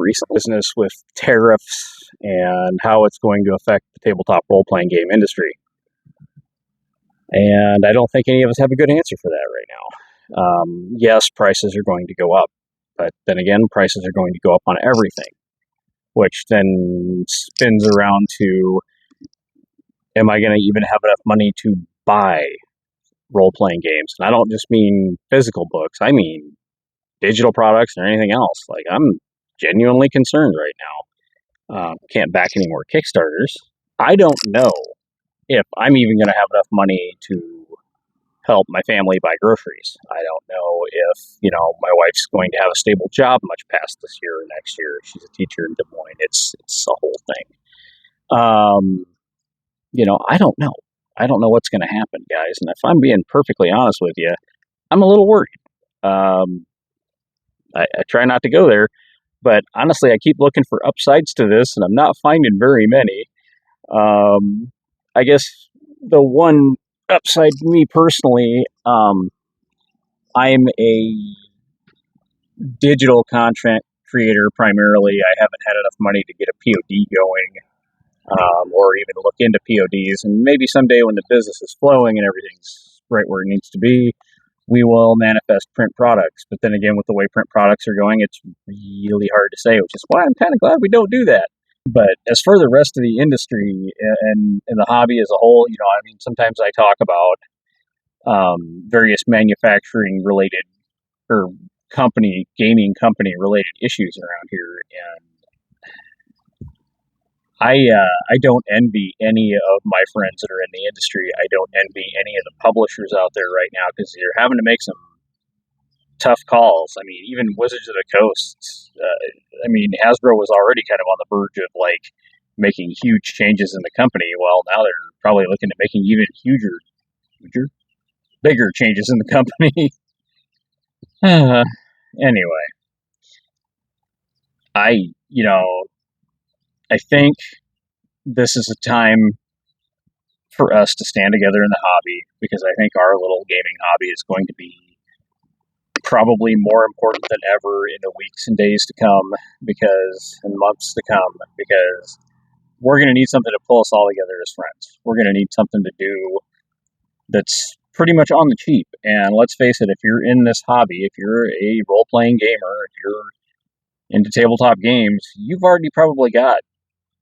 recent business with tariffs and how it's going to affect the tabletop role-playing game industry. And I don't think any of us have a good answer for that right now. Yes, prices are going to go up, but then again, prices are going to go up on everything, which then spins around to, am I going to even have enough money to buy role-playing games? And I don't just mean physical books, I mean digital products or anything else. Like, I'm genuinely concerned right now. Can't back any more Kickstarters. I don't know if I'm even going to have enough money to help my family buy groceries. I don't know if, my wife's going to have a stable job much past this year or next year. She's a teacher in Des Moines. It's a whole thing. I don't know. I don't know what's going to happen, guys. And if I'm being perfectly honest with you, I'm a little worried. I try not to go there, but honestly, I keep looking for upsides to this, and I'm not finding very many. I guess the one upside to me personally, I'm a digital content creator primarily. I haven't had enough money to get a POD going, or even look into PODs, and maybe someday when the business is flowing and everything's right where it needs to be, we will manifest print products. But then again, with the way print products are going, it's really hard to say, which is why I'm kind of glad we don't do that. But as for the rest of the industry and the hobby as a whole, sometimes I talk about various manufacturing related or gaming company related issues around here, and I don't envy any of my friends that are in the industry. I don't envy any of the publishers out there right now, because they're having to make some tough calls. I mean, even Wizards of the Coast, Hasbro was already kind of on the verge of making huge changes in the company. Well, now they're probably looking at making even bigger changes in the company. Anyway, I think this is a time for us to stand together in the hobby, because I think our little gaming hobby is going to be probably more important than ever in the weeks and days to come, and months to come, because we're going to need something to pull us all together as friends. We're going to need something to do that's pretty much on the cheap. And let's face it, if you're in this hobby, if you're a role-playing gamer, if you're into tabletop games, you've already probably got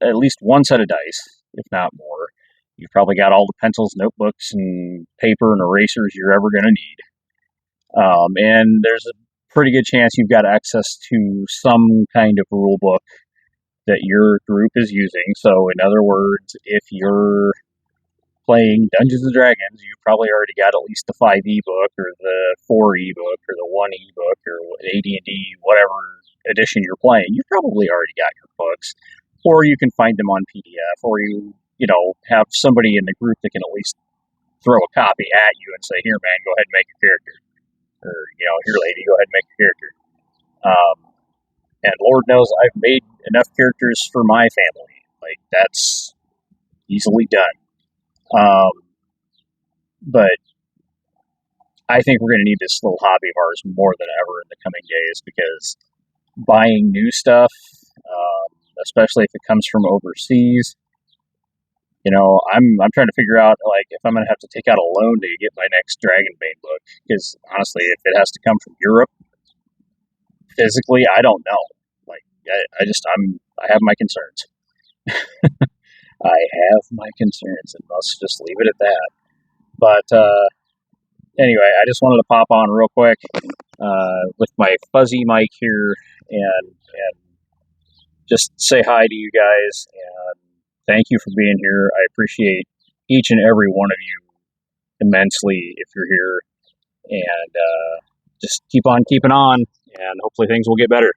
at least one set of dice, if not more. You've probably got all the pencils, notebooks, and paper and erasers you're ever going to need. And there's a pretty good chance you've got access to some kind of rule book that your group is using. So in other words, if you're playing Dungeons & Dragons, you've probably already got at least the 5e book or the 4e book or the 1e book or AD&D, whatever edition you're playing. You've probably already got your books, or you can find them on PDF, or you have somebody in the group that can at least throw a copy at you and say, here, man, go ahead and make your character. Or, here, lady, go ahead and make your character. And Lord knows I've made enough characters for my family. That's easily done. But I think we're going to need this little hobby of ours more than ever in the coming days, because buying new stuff, especially if it comes from overseas, I'm trying to figure out if I'm going to have to take out a loan to get my next Dragonbane book, because honestly, if it has to come from Europe physically, I don't know. I have my concerns. I have my concerns, and let's just leave it at that. But anyway, I just wanted to pop on real quick with my fuzzy mic here and just say hi to you guys, and thank you for being here. I appreciate each and every one of you immensely if you're here, and just keep on keeping on, and hopefully things will get better.